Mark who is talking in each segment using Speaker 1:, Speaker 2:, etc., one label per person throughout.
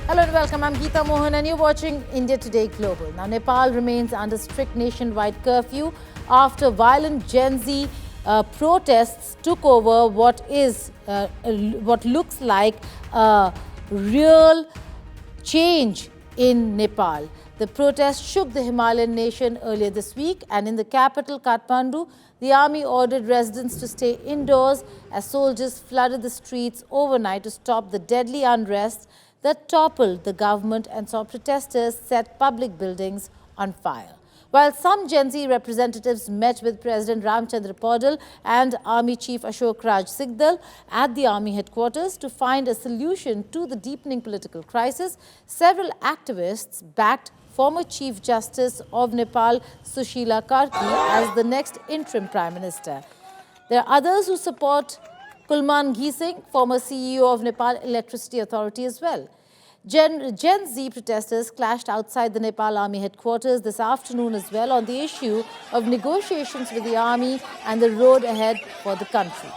Speaker 1: Hello and welcome. I'm Geeta Mohan and you're watching India Today Global. Now, Nepal remains under strict nationwide curfew after violent Gen Z protests took over what looks like a real change in Nepal. The protest shook the Himalayan nation earlier this week, and in the capital, Kathmandu, the army ordered residents to stay indoors as soldiers flooded the streets overnight to stop the deadly unrest that toppled the government and saw protesters set public buildings on fire. While some Gen Z representatives met with President Ramchandra Paudel and Army Chief Ashok Raj Sigdal at the army headquarters to find a solution to the deepening political crisis, several activists backed former Chief Justice of Nepal Sushila Karki as the next interim Prime Minister. There are others who support Kulman Singh, former CEO of Nepal Electricity Authority as well. Gen Z protesters clashed outside the Nepal Army headquarters this afternoon as well on the issue of negotiations with the army and the road ahead for the country.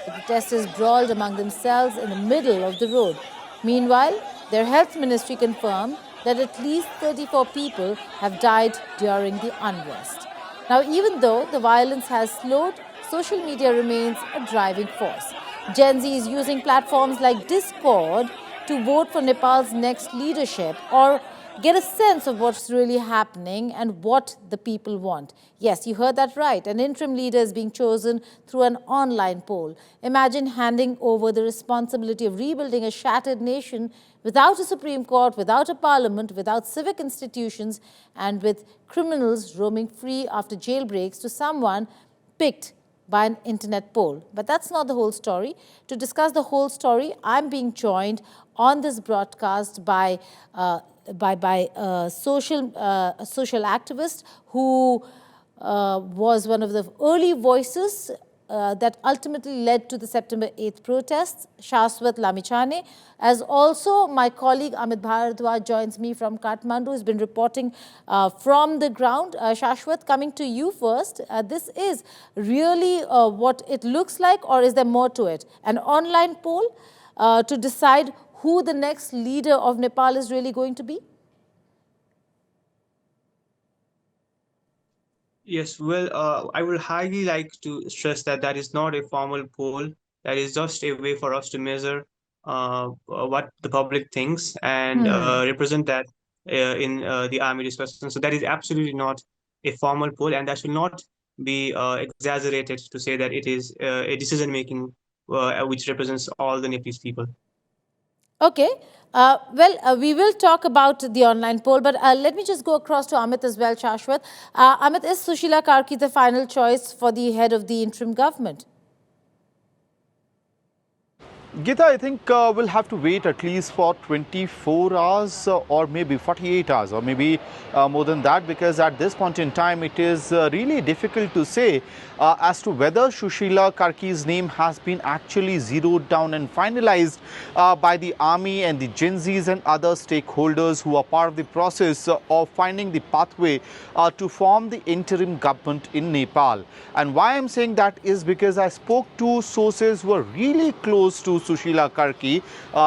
Speaker 1: The protesters brawled among themselves in the middle of the road. Meanwhile, their health ministry confirmed that at least 34 people have died during the unrest. Now, even though the violence has slowed, social media remains a driving force. Gen Z is using platforms like Discord to vote for Nepal's next leadership or get a sense of what's really happening and what the people want. Yes, you heard that right. An interim leader is being chosen through an online poll. Imagine handing over the responsibility of rebuilding a shattered nation without a Supreme Court, without a parliament, without civic institutions, and with criminals roaming free after jailbreaks to someone picked by an internet poll. But that's not the whole story. To discuss the whole story, I'm being joined on this broadcast by a social activist who was one of the early voices that ultimately led to the September 8th protests, Shashwat Lamichhane, as also my colleague Amit Bharadwaj joins me from Kathmandu, who's been reporting from the ground. Shashwat, coming to you first, this is really what it looks like, or is there more to it? An online poll to decide who the next leader of Nepal is really going to be?
Speaker 2: Yes, well, I would highly like to stress that that is not a formal poll. That is just a way for us to measure what the public thinks and represent that in the army discussion. So that is absolutely not a formal poll, and that should not be exaggerated to say that it is a decision-making which represents all the Nepalese people.
Speaker 1: Okay. We will talk about the online poll, but let me just go across to Amit as well, Shashwat. Amit, is Sushila Karki the final choice for the head of the interim government?
Speaker 3: Geeta, I think we'll have to wait at least for 24 hours or maybe 48 hours or maybe more than that, because at this point in time it is really difficult to say as to whether Sushila Karki's name has been actually zeroed down and finalized by the army and the Gen Zs and other stakeholders who are part of the process of finding the pathway to form the interim government in Nepal. And why I'm saying that is because I spoke to sources who are really close to Sushila Karki,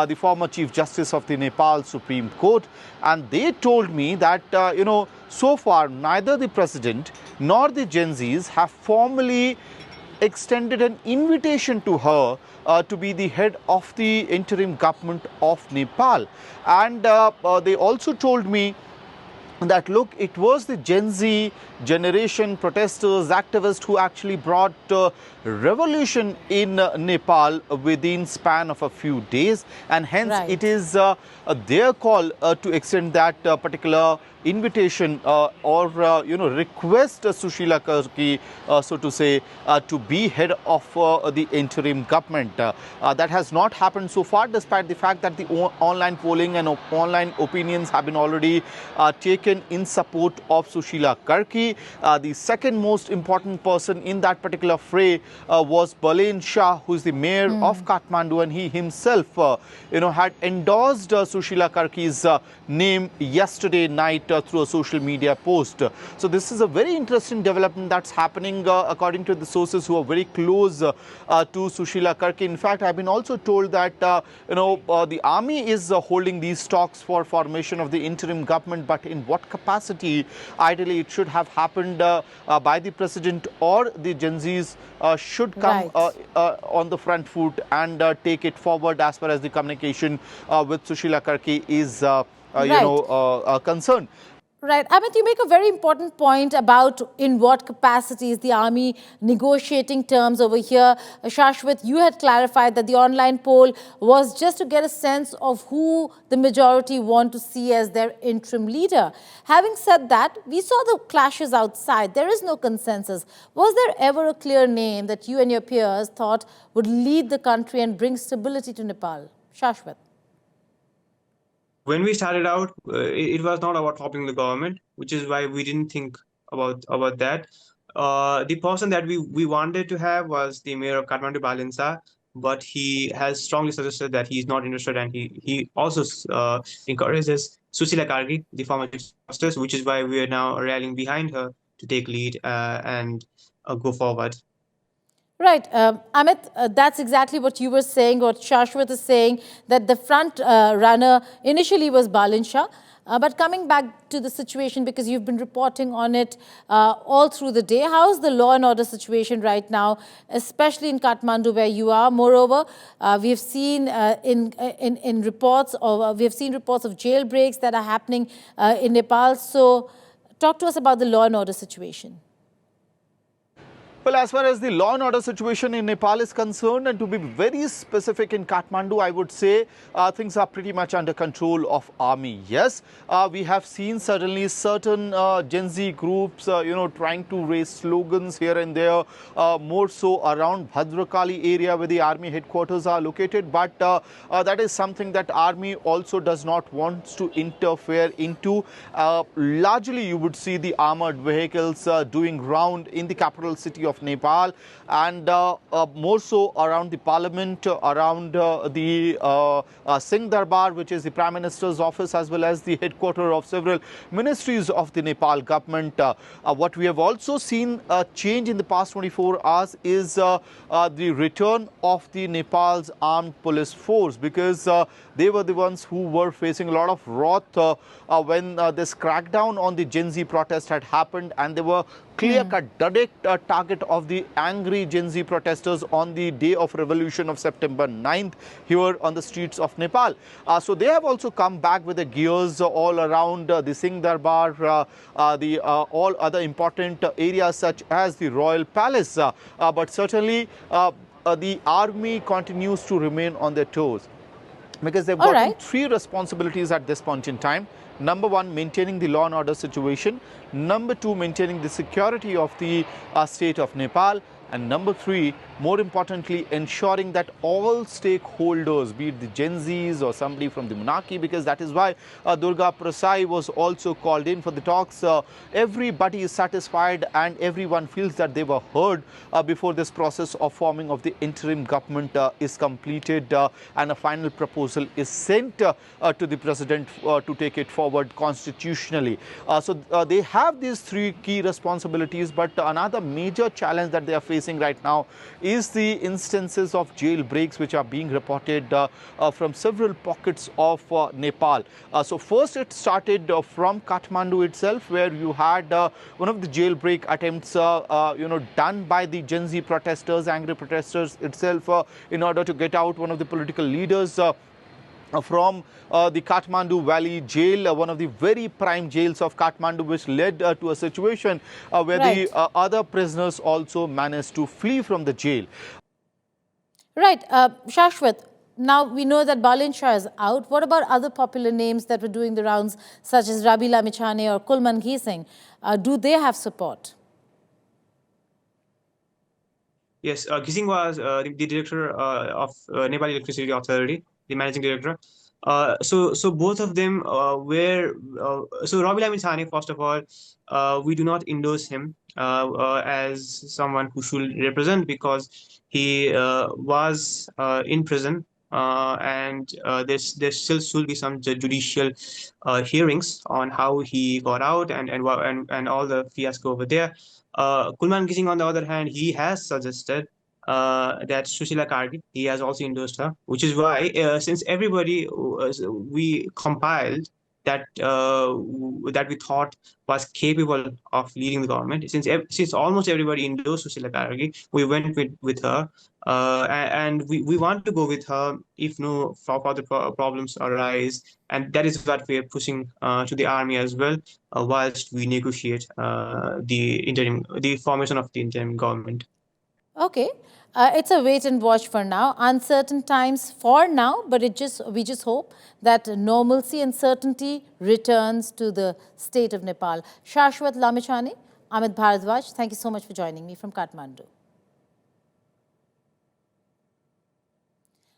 Speaker 3: the former Chief Justice of the Nepal Supreme Court, and they told me that, so far neither the President nor the Gen Zs have formally extended an invitation to her to be the head of the interim government of Nepal. And they also told me that, look, it was the Gen Z generation protesters, activists who actually brought revolution in Nepal within span of a few days, and hence it is their call to extend that particular invitation or request Sushila Karki, so to say, to be head of the interim government. That has not happened so far, despite the fact that the online polling and online opinions have been already taken in support of Sushila Karki. The second most important person in that particular fray was Balen Shah, who is the mayor of Kathmandu, and he himself, had endorsed Sushila Karki's name yesterday night through a social media post. So this is a very interesting development that's happening according to the sources who are very close to Sushila Karki. In fact, I've been also told that the army is holding these talks for formation of the interim government, but in what capacity? Ideally, it should have happened by the president, or the Gen Zs should come on the front foot and take it forward as far as the communication with Sushila Karki is concerned.
Speaker 1: Right. Amit, you make a very important point about in what capacity is the army negotiating terms over here. Shashwat, you had clarified that the online poll was just to get a sense of who the majority want to see as their interim leader. Having said that, we saw the clashes outside. There is no consensus. Was there ever a clear name that you and your peers thought would lead the country and bring stability to Nepal? Shashwat.
Speaker 2: When we started out, it was not about toppling the government, which is why we didn't think about that. The person that we wanted to have was the mayor of Kathmandu Balen Shah, but he has strongly suggested that he's not interested, and he also encourages Sushila Karki, the former Chief Justice, which is why we are now rallying behind her to take lead and go forward.
Speaker 1: Right. Amit, that's exactly what you were saying, what Shashwat is saying, that the front runner initially was Balen Shah. But coming back to the situation, because you've been reporting on it all through the day, how's the law and order situation right now, especially in Kathmandu where you are? Moreover, we've seen reports of jailbreaks that are happening in Nepal. So talk to us about the law and order situation.
Speaker 3: Well, as far as the law and order situation in Nepal is concerned, and to be very specific, in Kathmandu, I would say things are pretty much under control of army. Yes, we have seen certainly certain Gen Z groups, trying to raise slogans here and there, more so around Bhadrakali area where the army headquarters are located. But that is something that army also does not want to interfere into. Largely, you would see the armored vehicles doing round in the capital city of Nepal, and more so around the parliament, around the Singh Darbar, which is the Prime Minister's office, as well as the headquarters of several ministries of the Nepal government. What we have also seen a change in the past 24 hours is the return of the Nepal's armed police force, because they were the ones who were facing a lot of wrath when this crackdown on the Gen Z protest had happened, and they were clear-cut direct target of the angry Gen Z protesters on the day of revolution of September 9th here on the streets of Nepal. So they have also come back with the gears all around the Singh Darbar, all other important areas such as the Royal Palace. But certainly the army continues to remain on their toes, because they've got three responsibilities at this point in time. Number one, maintaining the law and order situation. Number two, maintaining the security of the state of Nepal. And number three, more importantly, ensuring that all stakeholders, be it the Gen Zs or somebody from the monarchy, because that is why Durga Prasai was also called in for the talks. Everybody is satisfied and everyone feels that they were heard before this process of forming of the interim government is completed and a final proposal is sent to the president to take it forward constitutionally. So they have these three key responsibilities, but another major challenge that they are facing right now is the instances of jailbreaks which are being reported from several pockets of Nepal. So first it started from Kathmandu itself, where you had one of the jailbreak attempts done by the Gen Z protesters, angry protesters itself, in order to get out one of the political leaders from the Kathmandu Valley jail, one of the very prime jails of Kathmandu, which led to a situation where the other prisoners also managed to flee from the jail.
Speaker 1: Right. Shashwat, now we know that Balen Shah is out. What about other popular names that were doing the rounds, such as Rabila Michane or Kulman Ghising? Do they have support?
Speaker 2: Yes, Ghising was the director of Nepal Electricity Authority, the managing director. So both of them were so Rabila Michane, first of all, we do not endorse him as someone who should represent, because he was in prison and there still should be some judicial hearings on how he got out and all the fiasco over there. Kulman Gising, on the other hand, he has suggested that Sushila Karki, he has also endorsed her, which is why since everybody we compiled that we thought was capable of leading the government, since almost everybody endorsed Sushila Karki, we went with her, and we want to go with her if no further problems arise, and that is what we are pushing to the army as well, whilst we negotiate the formation of the interim government.
Speaker 1: Okay. It's a wait and watch for now. Uncertain times for now, but we just hope that normalcy and certainty returns to the state of Nepal. Shashwat Lamechani, Amit Bharadwaj, thank you so much for joining me from Kathmandu.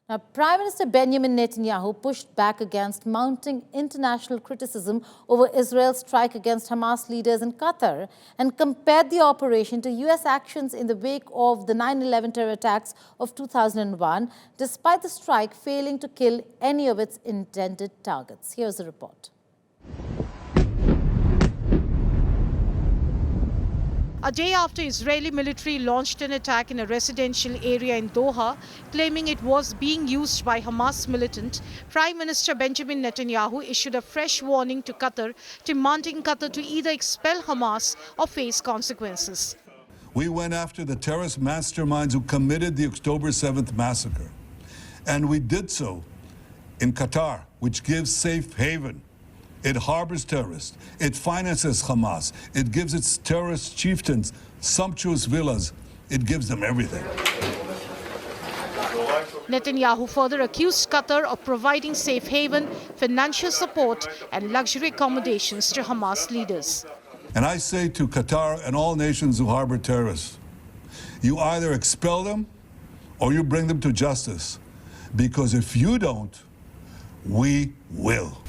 Speaker 1: Now, Prime Minister Benjamin Netanyahu pushed back against mounting international criticism over Israel's strike against Hamas leaders in Qatar and compared the operation to US actions in the wake of the 9/11 terror attacks of 2001, despite the strike failing to kill any of its intended targets. Here's the report.
Speaker 4: A day after Israeli military launched an attack in a residential area in Doha, claiming it was being used by Hamas militant, Prime Minister Benjamin Netanyahu issued a fresh warning to Qatar, demanding Qatar to either expel Hamas or face consequences.
Speaker 5: We went after the terrorist masterminds who committed the October 7th massacre. And we did so in Qatar, which gives safe haven. It harbors terrorists. It finances Hamas. It gives its terrorist chieftains sumptuous villas. It gives them everything.
Speaker 4: Netanyahu further accused Qatar of providing safe haven, financial support and luxury accommodations to Hamas leaders.
Speaker 5: And I say to Qatar and all nations who harbor terrorists, you either expel them or you bring them to justice. Because if you don't, we will.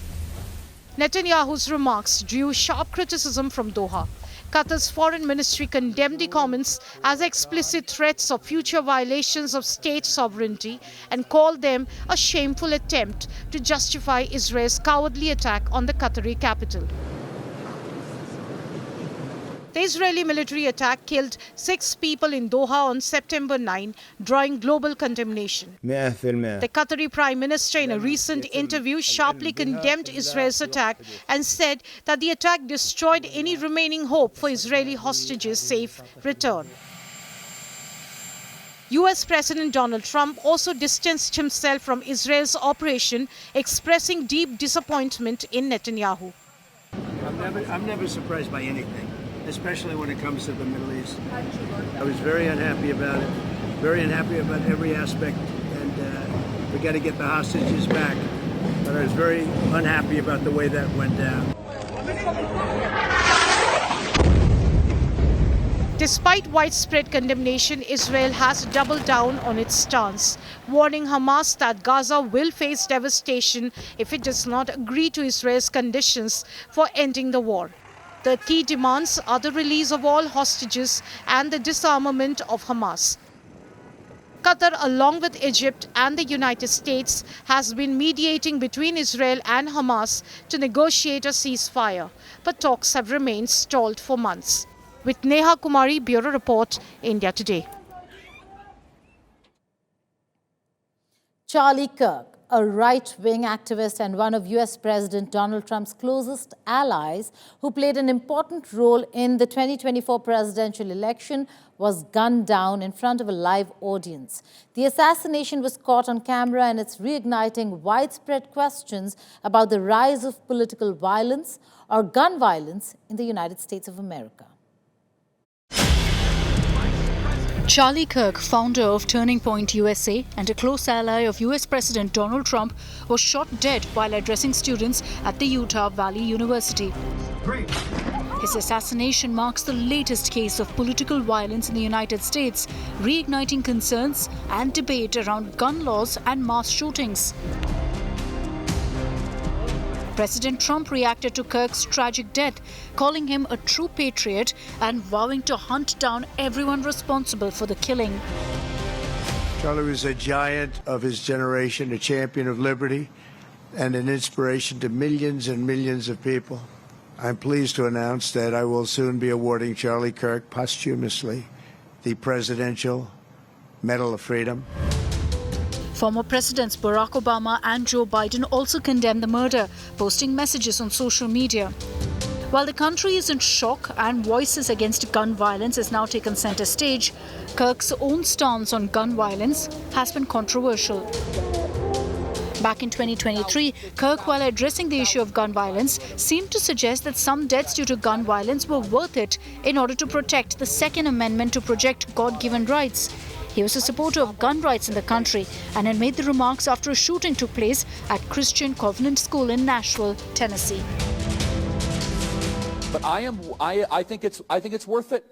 Speaker 4: Netanyahu's remarks drew sharp criticism from Doha. Qatar's foreign ministry condemned the comments as explicit threats of future violations of state sovereignty and called them a shameful attempt to justify Israel's cowardly attack on the Qatari capital. The Israeli military attack killed 6 people in Doha on September 9, drawing global condemnation. The Qatari Prime Minister, in a recent interview, sharply condemned Israel's attack and said that the attack destroyed any remaining hope for Israeli hostages' safe return. US President Donald Trump also distanced himself from Israel's operation, expressing deep disappointment in Netanyahu.
Speaker 6: I'm never surprised by anything, especially when it comes to the Middle East. I was very unhappy about it, very unhappy about every aspect, and we got to get the hostages back. But I was very unhappy about the way that went down.
Speaker 4: Despite widespread condemnation, Israel has doubled down on its stance, warning Hamas that Gaza will face devastation if it does not agree to Israel's conditions for ending the war. The key demands are the release of all hostages and the disarmament of Hamas. Qatar, along with Egypt and the United States, has been mediating between Israel and Hamas to negotiate a ceasefire, but talks have remained stalled for months. With Neha Kumari, Bureau Report, India Today.
Speaker 1: Charlie Kirk, a right-wing activist and one of US President Donald Trump's closest allies, who played an important role in the 2024 presidential election, was gunned down in front of a live audience. The assassination was caught on camera, and it's reigniting widespread questions about the rise of political violence or gun violence in the United States of America.
Speaker 7: Charlie Kirk, founder of Turning Point USA and a close ally of US President Donald Trump, was shot dead while addressing students at the Utah Valley University. His assassination marks the latest case of political violence in the United States, reigniting concerns and debate around gun laws and mass shootings. President Trump reacted to Kirk's tragic death, calling him a true patriot and vowing to hunt down everyone responsible for the killing.
Speaker 6: Charlie was a giant of his generation, a champion of liberty, and an inspiration to millions and millions of people. I'm pleased to announce that I will soon be awarding Charlie Kirk posthumously the Presidential Medal of Freedom.
Speaker 7: Former Presidents Barack Obama and Joe Biden also condemned the murder, posting messages on social media. While the country is in shock and voices against gun violence has now taken center stage, Kirk's own stance on gun violence has been controversial. Back in 2023, Kirk, while addressing the issue of gun violence, seemed to suggest that some deaths due to gun violence were worth it in order to protect the Second Amendment to project God-given rights. He was a supporter of gun rights in the country and had made the remarks after a shooting took place at Christian Covenant School in Nashville, Tennessee.
Speaker 8: But I think it's worth it.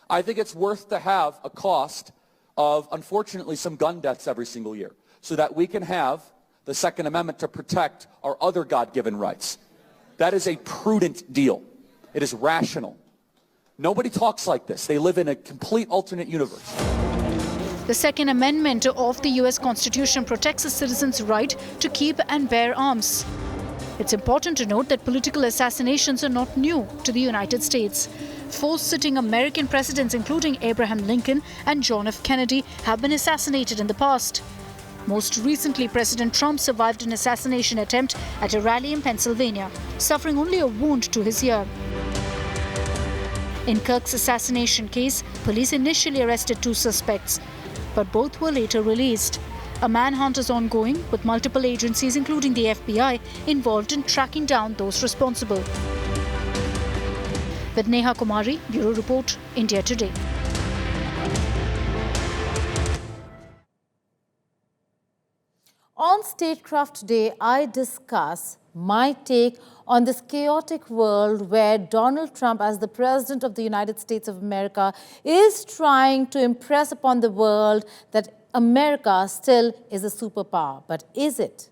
Speaker 8: I think it's worth to have a cost of, unfortunately, some gun deaths every single year, so that we can have the Second Amendment to protect our other God-given rights. That is a prudent deal. It is rational. Nobody talks like this. They live in a complete alternate universe.
Speaker 7: The Second Amendment of the US Constitution protects a citizen's right to keep and bear arms. It's important to note that political assassinations are not new to the United States. 4 sitting American presidents, including Abraham Lincoln and John F. Kennedy, have been assassinated in the past. Most recently, President Trump survived an assassination attempt at a rally in Pennsylvania, suffering only a wound to his ear. In Kirk's assassination case, police initially arrested 2 suspects, but both were later released. A manhunt is ongoing, with multiple agencies, including the FBI, involved in tracking down those responsible. With Neha Kumari, Bureau Report, India Today.
Speaker 1: On Statecraft today, I discuss my take on this chaotic world where Donald Trump, as the President of the United States of America, is trying to impress upon the world that America still is a superpower. But is it?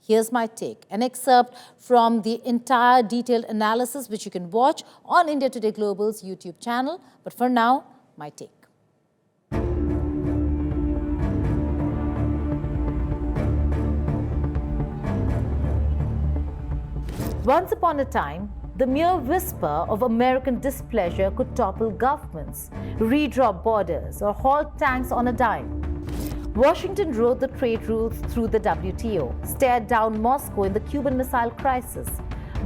Speaker 1: Here's my take, an excerpt from the entire detailed analysis, which you can watch on India Today Global's YouTube channel. But for now, my take. Once upon a time, the mere whisper of American displeasure could topple governments, redraw borders, or halt tanks on a dime. Washington wrote the trade rules through the WTO, stared down Moscow in the Cuban Missile Crisis,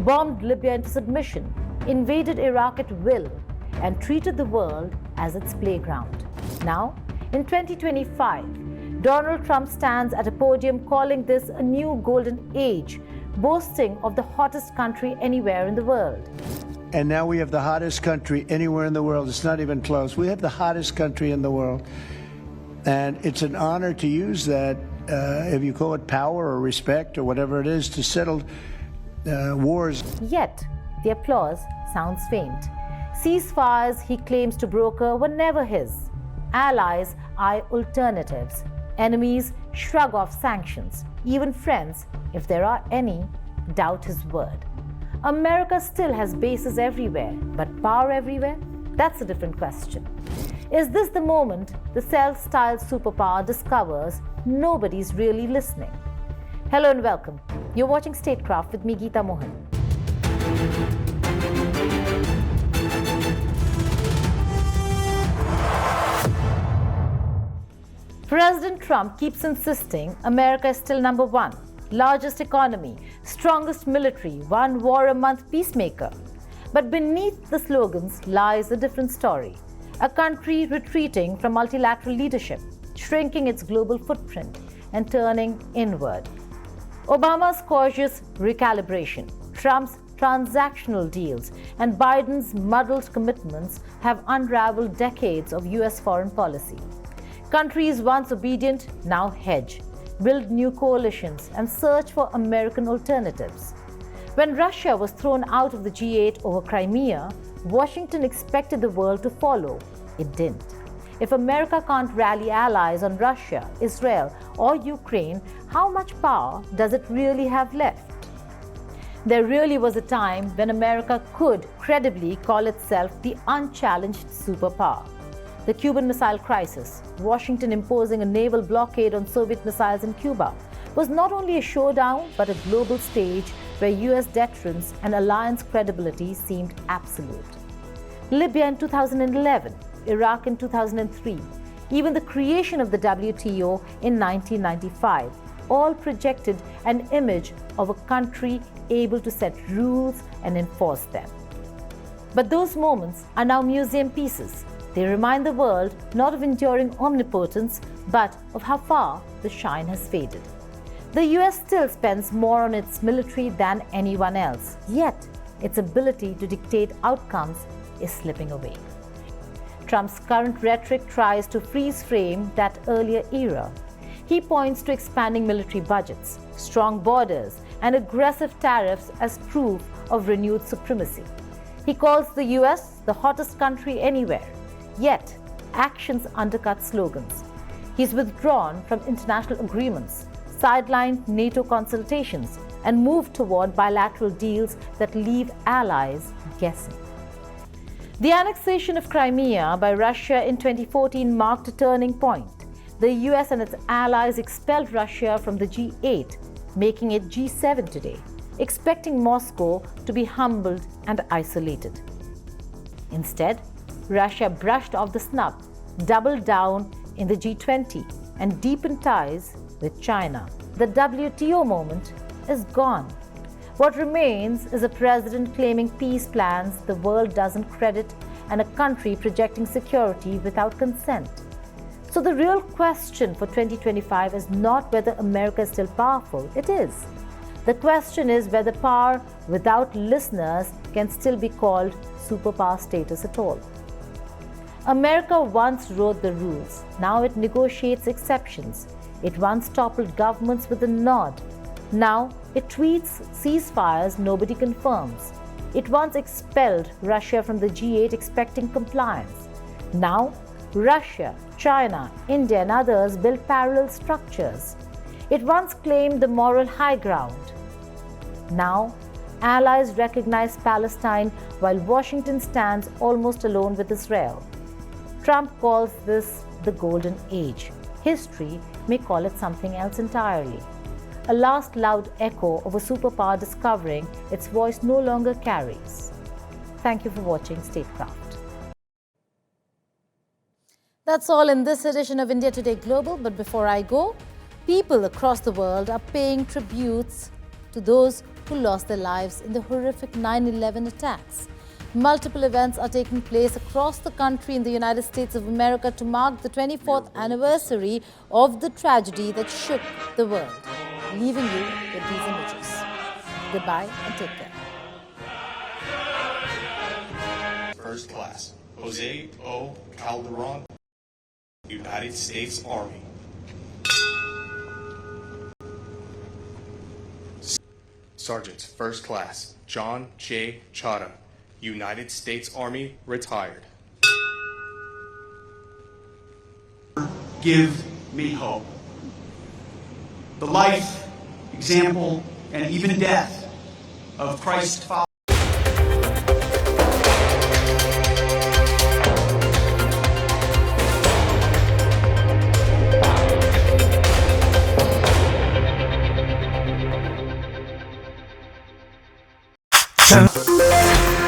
Speaker 1: bombed Libya into submission, invaded Iraq at will, and treated the world as its playground. Now, in 2025, Donald Trump stands at a podium calling this a new golden age, boasting of the hottest country anywhere in the world.
Speaker 6: And now we have the hottest country anywhere in the world. It's not even close. We have the hottest country in the world. And it's an honor to use that, if you call it power or respect or whatever it is, to settle wars.
Speaker 1: Yet, the applause sounds faint. Ceasefires he claims to broker were never his. Allies eye alternatives. Enemies shrug off sanctions. Even friends, if there are any, doubt his word. America still has bases everywhere, but power everywhere? That's a different question. Is this the moment the self-styled superpower discovers nobody's really listening? Hello and welcome. You're watching Statecraft with me, Geeta Mohan. President Trump keeps insisting America is still number 1, largest economy, strongest military, 1 war a month peacemaker. But beneath the slogans lies a different story. A country retreating from multilateral leadership, shrinking its global footprint, and turning inward. Obama's cautious recalibration, Trump's transactional deals, and Biden's muddled commitments have unraveled decades of US foreign policy. Countries once obedient now hedge, build new coalitions, and search for American alternatives. When Russia was thrown out of the G8 over Crimea, Washington expected the world to follow. It didn't. If America can't rally allies on Russia, Israel, or Ukraine, how much power does it really have left? There really was a time when America could credibly call itself the unchallenged superpower. The Cuban Missile Crisis, Washington imposing a naval blockade on Soviet missiles in Cuba, was not only a showdown but a global stage where US deterrence and alliance credibility seemed absolute. Libya in 2011, Iraq in 2003, even the creation of the WTO in 1995, all projected an image of a country able to set rules and enforce them. But those moments are now museum pieces. They remind the world not of enduring omnipotence, but of how far the shine has faded. The US still spends more on its military than anyone else, yet its ability to dictate outcomes is slipping away. Trump's current rhetoric tries to freeze-frame that earlier era. He points to expanding military budgets, strong borders, and aggressive tariffs as proof of renewed supremacy. He calls the US the hottest country anywhere, yet actions undercut slogans. He's withdrawn from international agreements, sidelined NATO consultations, and moved toward bilateral deals that leave allies guessing. The annexation of Crimea by Russia in 2014 marked a turning point. The US and its allies expelled Russia from the G8, making it G7 today, expecting Moscow to be humbled and isolated. Instead, Russia brushed off the snub, doubled down in the G20, and deepened ties with China. The WTO moment is gone. What remains is a president claiming peace plans the world doesn't credit and a country projecting security without consent. So the real question for 2025 is not whether America is still powerful. It is. The question is whether power without listeners can still be called superpower status at all. America once wrote the rules. Now it negotiates exceptions. It once toppled governments with a nod. Now it tweets ceasefires nobody confirms. It once expelled Russia from the G8 expecting compliance. Now Russia, China, India and others build parallel structures. It once claimed the moral high ground. Now allies recognize Palestine while Washington stands almost alone with Israel. Trump calls this the golden age. History may call it something else entirely. A last loud echo of a superpower discovering its voice no longer carries. Thank you for watching Statecraft. That's all in this edition of India Today Global. But before I go, people across the world are paying tributes to those who lost their lives in the horrific 9/11 attacks. Multiple events are taking place across the country in the United States of America to mark the 24th anniversary of the tragedy that shook the world. Leaving you with these images. Goodbye and take care.
Speaker 9: First class, Jose O. Calderon, United States Army. Sergeant, First Class, John J. Chada, United States Army, retired.
Speaker 10: Give me hope. The life, example, and even death of Christ's follower.
Speaker 11: Channel